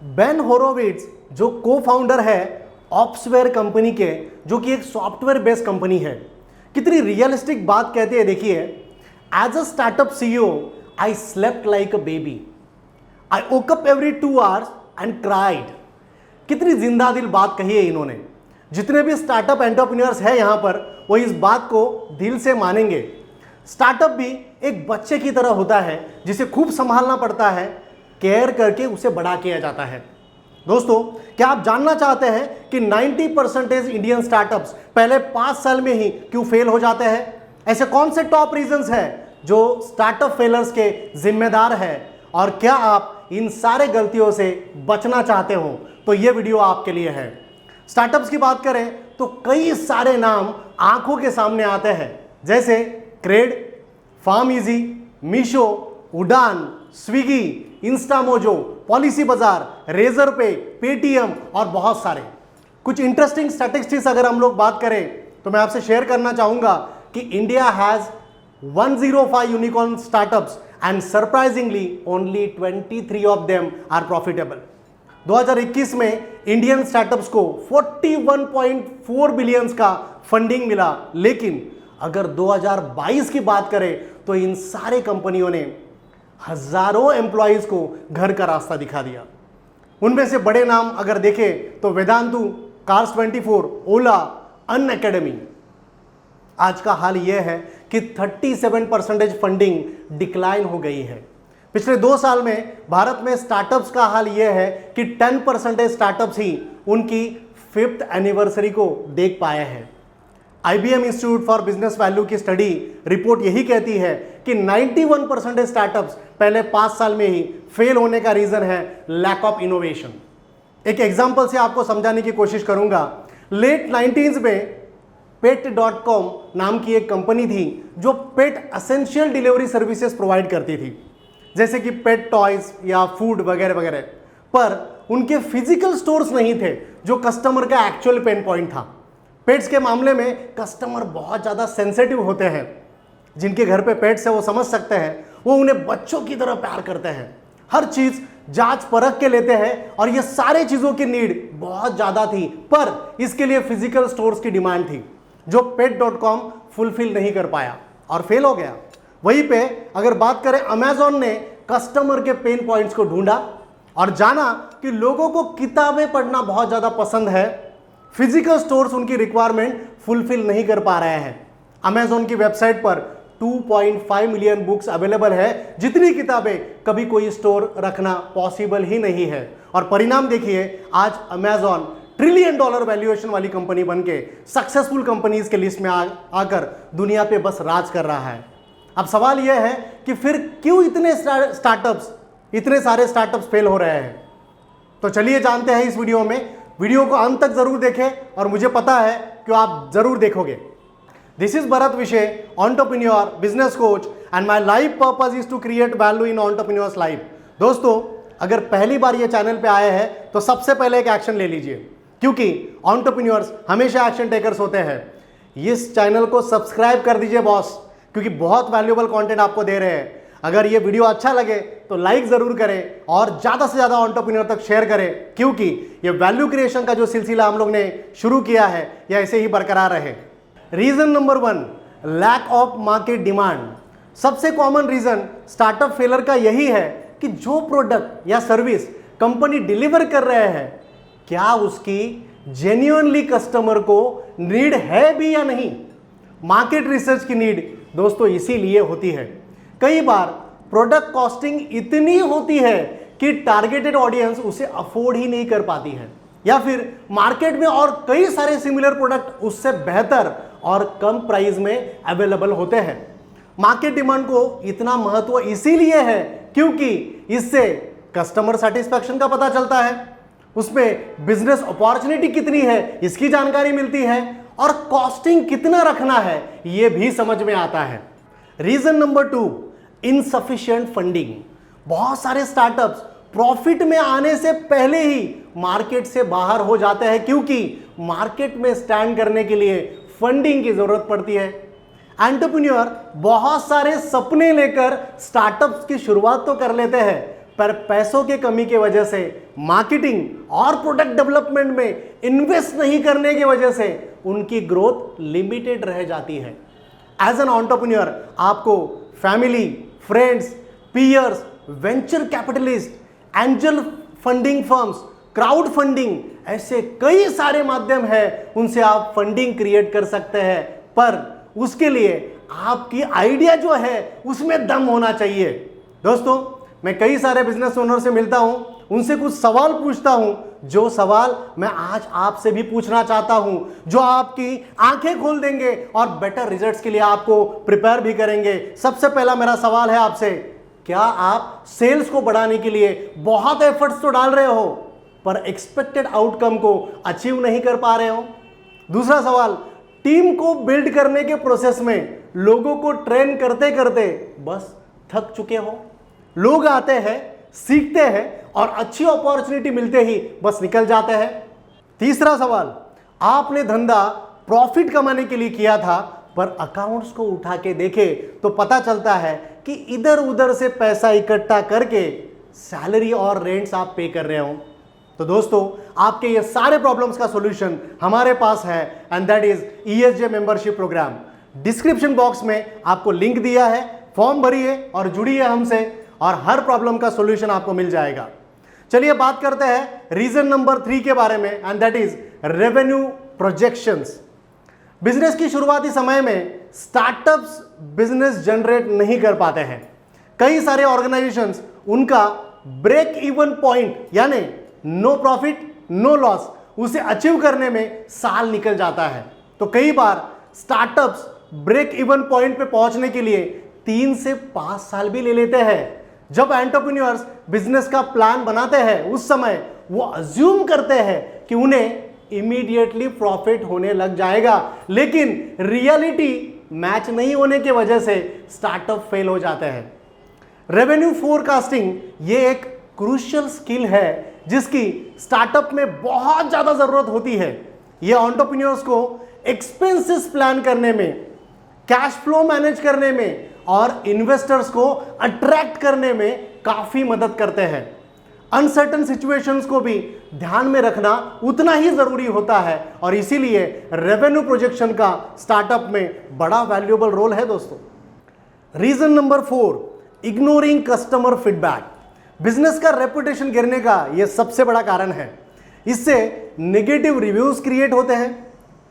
Ben होरोविट्ज जो को founder है ऑप्सवेयर कंपनी के, जो कि एक सॉफ्टवेयर बेस्ड कंपनी है, कितनी रियलिस्टिक बात कहते हैं देखिए। As a startup CEO I slept like a baby, I woke up every 2 hours and cried. कितनी जिंदा दिल बात कही है इन्होंने। जितने भी स्टार्टअप एंटरप्रेन्योर्स हैं यहां पर, वो इस बात को दिल से मानेंगे। स्टार्टअप भी एक बच्चे की तरह होता है जिसे खूब संभालना पड़ता है, केयर करके उसे बड़ा किया जाता है। दोस्तों, क्या आप जानना चाहते हैं कि 90% इंडियन स्टार्टअप्स पहले 5 साल में ही क्यों फेल हो जाते हैं? ऐसे कौन से टॉप रीजंस हैं जो स्टार्टअप फेलर्स के जिम्मेदार हैं, और क्या आप इन सारे गलतियों से बचना चाहते हो तो ये वीडियो आपके लिए है। स्टार्टअप्स की बात करें तो कई सारे नाम आंखों के सामने आते हैं, जैसे क्रेड, फार्म इजी, मीशो, उड़ान, स्विगी, इंस्टामोजो, पॉलिसी बाजार, रेजर पे, पेटीएम और बहुत सारे। कुछ इंटरेस्टिंग स्टैटिस्टिक्स अगर हम लोग बात करें तो मैं आपसे शेयर करना चाहूंगा कि India has 105 unicorn startups and surprisingly only 23 of them are profitable. 2021 में इंडियन स्टार्टअप्स को 41.4 बिलियंस का फंडिंग मिला, लेकिन अगर 2022 की बात करें तो इन सारे कंपनियों ने हजारों एम्प्लॉयज को घर का रास्ता दिखा दिया। उनमें से बड़े नाम अगर देखें तो वेदांतु, कार्स 24, ओला, अनअकैडमी। आज का हाल यह है कि 37% फंडिंग डिक्लाइन हो गई है। पिछले 2 साल में भारत में स्टार्टअप्स का हाल यह है कि 10% स्टार्टअप्स ही उनकी 5th एनिवर्सरी को देख पाए हैं। IBM institute for business value की स्टडी रिपोर्ट यही कहती है कि 91% स्टार्टअप्स पहले 5 साल में ही फेल होने का रीजन है लैक ऑफ इनोवेशन। एक एग्जांपल से आपको समझाने की कोशिश करूंगा। लेट 90s में pet.com नाम की एक कंपनी थी जो पेट एसेंशियल डिलीवरी सर्विसेज प्रोवाइड करती थी, जैसे कि पेट टॉयज या फूड वगैरह वगैरह, पर उनके फिजिकल स्टोर्स नहीं थे जो कस्टमर का एक्चुअल पेन पॉइंट था। पेट्स के मामले में कस्टमर बहुत ज़्यादा सेंसिटिव होते हैं। जिनके घर पे पेट्स है वो समझ सकते हैं, वो उन्हें बच्चों की तरह प्यार करते हैं, हर चीज़ जांच परख के लेते हैं, और ये सारे चीज़ों की नीड बहुत ज़्यादा थी, पर इसके लिए फिजिकल स्टोर्स की डिमांड थी जो pet.com फुलफिल नहीं कर पाया और फेल हो गया। वहीं पे अगर बात करें, अमेजॉन ने कस्टमर के पेन पॉइंट्स को ढूंढा और जाना कि लोगों को किताबें पढ़ना बहुत ज़्यादा पसंद है, फिजिकल स्टोर्स उनकी रिक्वायरमेंट फुलफिल नहीं कर पा रहे हैं। अमेजॉन की वेबसाइट पर 2.5 मिलियन बुक्स अवेलेबल है, जितनी किताबें कभी कोई स्टोर रखना पॉसिबल ही नहीं है। और परिणाम देखिए, आज अमेजॉन $1 ट्रिलियन वैल्यूएशन वाली कंपनी बनके सक्सेसफुल कंपनीज के लिस्ट में आकर दुनिया पे बस राज कर रहा है। अब सवाल यह है कि फिर क्यों इतने सारे स्टार्टअप्स फेल हो रहे हैं? तो चलिए जानते हैं इस वीडियो में। वीडियो को अंत तक जरूर देखें, और मुझे पता है कि आप जरूर देखोगे। This is Bharat Vishay, entrepreneur, business coach, and my life purpose is to create value in entrepreneurs life. दोस्तों, अगर पहली बार ये चैनल पे आए हैं तो सबसे पहले एक एक्शन ले लीजिए, क्योंकि एंटरप्रेन्योर्स हमेशा एक्शन टेकर्स होते हैं। इस चैनल को सब्सक्राइब कर दीजिए बॉस, क्योंकि बहुत वैल्यूएबल कंटेंट आपको दे रहे हैं। अगर ये वीडियो अच्छा लगे तो लाइक जरूर करें और ज़्यादा से ज़्यादा एंटरप्रेन्योर तक शेयर करें, क्योंकि ये वैल्यू क्रिएशन का जो सिलसिला हम लोग ने शुरू किया है ये ऐसे ही बरकरार रहे। Reason number 1, lack of market demand. सबसे कॉमन रीजन स्टार्टअप फेलर का यही है कि जो प्रोडक्ट या सर्विस कंपनी डिलीवर कर रहे हैं, क्या उसकी जेन्युइनली कस्टमर को नीड है भी या नहीं। मार्केट रिसर्च की नीड दोस्तों इसीलिए होती है। कई बार प्रोडक्ट कॉस्टिंग इतनी होती है कि टारगेटेड ऑडियंस उसे अफोर्ड ही नहीं कर पाती है, या फिर मार्केट में और कई सारे सिमिलर प्रोडक्ट उससे बेहतर और कम प्राइस में अवेलेबल होते हैं। मार्केट डिमांड को इतना महत्व इसीलिए है क्योंकि इससे कस्टमर सेटिस्फैक्शन का पता चलता है, उसमें बिजनेस अपॉर्चुनिटी कितनी है इसकी जानकारी मिलती है, और कॉस्टिंग कितना रखना है यह भी समझ में आता है। Reason number 2, insufficient funding. बहुत सारे स्टार्टअप्स प्रॉफिट में आने से पहले ही मार्केट से बाहर हो जाते हैं, क्योंकि मार्केट में स्टैंड करने के लिए फंडिंग की जरूरत पड़ती है। एंटरप्रेन्योर बहुत सारे सपने लेकर स्टार्टअप्स की शुरुआत तो कर लेते हैं, पर पैसों की कमी की वजह से मार्केटिंग और प्रोडक्ट डेवलपमेंट में इन्वेस्ट नहीं करने की वजह से उनकी ग्रोथ लिमिटेड रह जाती है। एज एन एंटरप्रेन्योर आपको family, friends, peers, venture capitalist, angel funding firms, crowd funding, ऐसे कई सारे माध्यम हैं, उनसे आप फंडिंग क्रिएट कर सकते हैं, पर उसके लिए आपकी आइडिया जो है उसमें दम होना चाहिए। दोस्तों, मैं कई सारे बिजनेस ओनर से मिलता हूं, उनसे कुछ सवाल पूछता हूं, जो सवाल मैं आज आपसे भी पूछना चाहता हूं, जो आपकी आंखें खोल देंगे और बेटर रिजल्ट्स के लिए आपको प्रिपेयर भी करेंगे। सबसे पहला मेरा सवाल है आपसे, क्या आप सेल्स को बढ़ाने के लिए बहुत एफर्ट्स तो डाल रहे हो पर एक्सपेक्टेड आउटकम को अचीव नहीं कर पा रहे हो? दूसरा सवाल, टीम को बिल्ड करने के प्रोसेस में लोगों को ट्रेन करते करते बस थक चुके हो? लोग आते हैं, सीखते हैं और अच्छी अपॉर्चुनिटी मिलते ही बस निकल जाते हैं। तीसरा सवाल, आपने धंधा प्रॉफिट कमाने के लिए किया था पर अकाउंट्स को उठा के देखे तो पता चलता है कि इधर उधर से पैसा इकट्ठा करके सैलरी और रेंट्स आप पे कर रहे हो। तो दोस्तों, आपके ये सारे प्रॉब्लम्स का सॉल्यूशन हमारे पास है, and that is ESJ membership programme. Description box में आपको लिंक दिया है, फॉर्म भरिए और जुड़िए हमसे और हर प्रॉब्लम का सॉल्यूशन आपको मिल जाएगा। चलिए बात करते हैं रीजन नंबर 3 के बारे में, and that is revenue projections. Business की शुरुआती समय में स्टार्टअप्स बिजनेस जनरेट नहीं कर पाते हैं। कई सारे ऑर्गेनाइजेशंस उनका ब्रेक इवन पॉइंट यानी नो प्रॉफिट नो लॉस उसे अचीव करने में साल निकल जाता है। तो कई बार स्टार्टअप्स ब्रेक इवन पॉइंट पे पहुंचने के लिए 3 से 5 साल भी ले लेते हैं। जब एंटरप्रेन्योर्स बिजनेस का प्लान बनाते हैं उस समय वो अज्यूम करते हैं कि उन्हें इमीडिएटली प्रॉफिट होने लग जाएगा, लेकिन रियलिटी मैच नहीं होने की वजह से स्टार्टअप फेल हो जाते हैं। रेवेन्यू फोरकास्टिंग ये एक क्रूशियल स्किल है जिसकी स्टार्टअप में बहुत ज्यादा जरूरत होती है। ये एंटरप्रेन्योर्स को एक्सपेंसेस प्लान करने में, कैश फ्लो मैनेज करने में और इन्वेस्टर्स को अट्रैक्ट करने में काफी मदद करते हैं। अनसर्टन सिचुएशंस को भी ध्यान में रखना उतना ही जरूरी होता है और इसीलिए रेवेन्यू प्रोजेक्शन का स्टार्टअप में बड़ा वैल्यूएबल रोल है। दोस्तों, reason number 4, ignoring customer feedback. Business का रेपुटेशन गिरने का यह सबसे बड़ा कारण है। इससे नेगेटिव रिव्यूज क्रिएट होते हैं,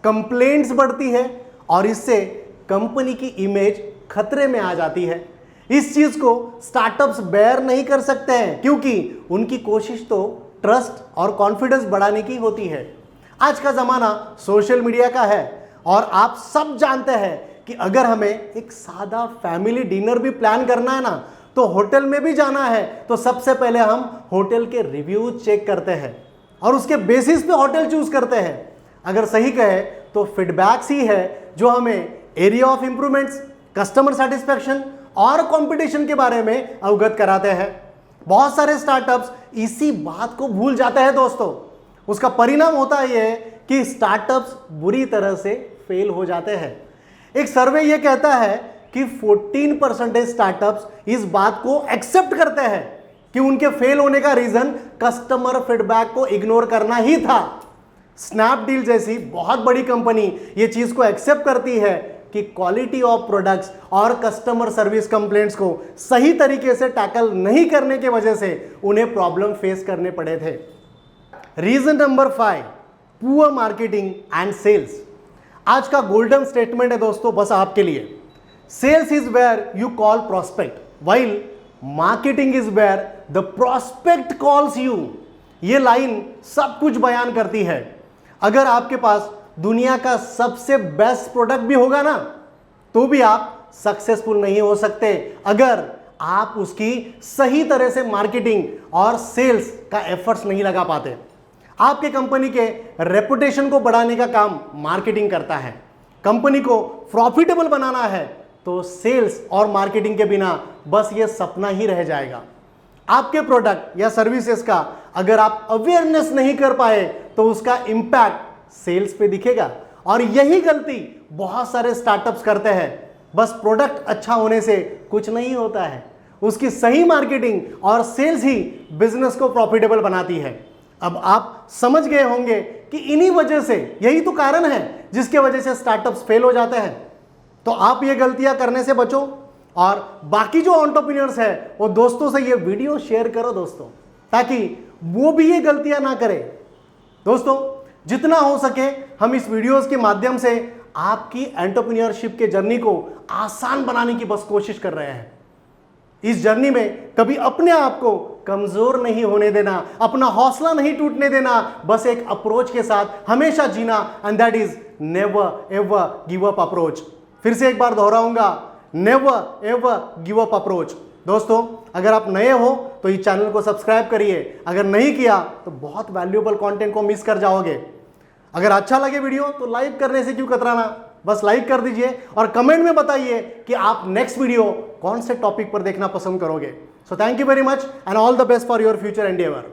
कंप्लेंट्स बढ़ती है और इससे कंपनी की इमेज खतरे में आ जाती है। इस चीज को स्टार्टअप्स बेयर नहीं कर सकते हैं क्योंकि उनकी कोशिश तो ट्रस्ट और कॉन्फिडेंस बढ़ाने की होती है। आज का जमाना सोशल मीडिया का है और आप सब जानते हैं कि अगर हमें एक सादा फैमिली डिनर भी प्लान करना है ना, तो होटल में भी जाना है तो सबसे पहले हम होटल के रिव्यूज चेक करते हैं और उसके बेसिस पे होटल चूज करते हैं। अगर सही कहे तो फीडबैक्स ही है जो हमें area of improvements, customer satisfaction और कंपटीशन के बारे में अवगत कराते हैं। बहुत सारे स्टार्टअप्स इसी बात को भूल जाते हैं। दोस्तों, उसका परिणाम होता है कि स्टार्टअप्स बुरी तरह से फेल हो जाते हैं। एक सर्वे यह कहता है कि 14% स्टार्टअप्स इस बात को एक्सेप्ट करते हैं कि उनके फेल होने का रीजन कस्टमर फीडबैक को इग्नोर करना ही था। स्नैपडील जैसी बहुत बड़ी कंपनी ये चीज को एक्सेप्ट करती है कि क्वालिटी ऑफ प्रोडक्ट्स और कस्टमर सर्विस कंप्लेंट्स को सही तरीके से टैकल नहीं करने की वजह से उन्हें प्रॉब्लम फेस करने पड़े थे। Reason number 5, poor marketing and sales. आज का गोल्डन स्टेटमेंट है दोस्तों, बस आपके लिए। Sales is where you call prospect while marketing is where the prospect calls you. ये लाइन सब कुछ बयान करती है। अगर आपके पास दुनिया का सबसे बेस्ट प्रोडक्ट भी होगा ना, तो भी आप सक्सेसफुल नहीं हो सकते अगर आप उसकी सही तरह से मार्केटिंग और सेल्स का एफर्ट्स नहीं लगा पाते। आपके कंपनी के रेपुटेशन को बढ़ाने का काम मार्केटिंग करता है। कंपनी को प्रॉफिटेबल बनाना है तो सेल्स और मार्केटिंग के बिना बस ये सपना ही रह जाएगा। आपके प्रोडक्ट या सर्विसेज का अगर आप अवेयरनेस नहीं कर पाए तो उसका इंपैक्ट सेल्स पे दिखेगा और यही गलती बहुत सारे स्टार्टअप्स करते हैं। बस प्रोडक्ट अच्छा होने से कुछ नहीं होता है, उसकी सही मार्केटिंग और सेल्स ही बिजनेस को प्रॉफिटेबल बनाती है। अब आप समझ गए होंगे कि इन्हीं वजह से, यही तो कारण है जिसके वजह से स्टार्टअप्स फेल हो जाते हैं। तो आप ये गलतियां करने से बचो और बाकी जो एंटरप्रेन्योर्स है वो दोस्तों से ये वीडियो शेयर करो दोस्तों, ताकि वो भी ये गलतियां ना करें। दोस्तों, जितना हो सके हम इस वीडियोस के माध्यम से आपकी एंटरप्रेन्योरशिप के जर्नी को आसान बनाने की बस कोशिश कर रहे हैं। इस जर्नी में कभी अपने आप को कमजोर नहीं होने देना, अपना हौसला नहीं टूटने देना, बस एक अप्रोच के साथ हमेशा जीना, and that is never ever give up approach. फिर से एक बार दोहराऊंगा, never ever give up approach. दोस्तों, अगर आप नए हो तो इस चैनल को सब्सक्राइब करिए, अगर नहीं किया तो बहुत वैल्यूएबल कंटेंट को मिस कर जाओगे। अगर अच्छा लगे वीडियो तो लाइक करने से क्यों कतराना, बस लाइक कर दीजिए और कमेंट में बताइए कि आप नेक्स्ट वीडियो कौन से टॉपिक पर देखना पसंद करोगे। So thank you very much and all the best for your future Endeavour.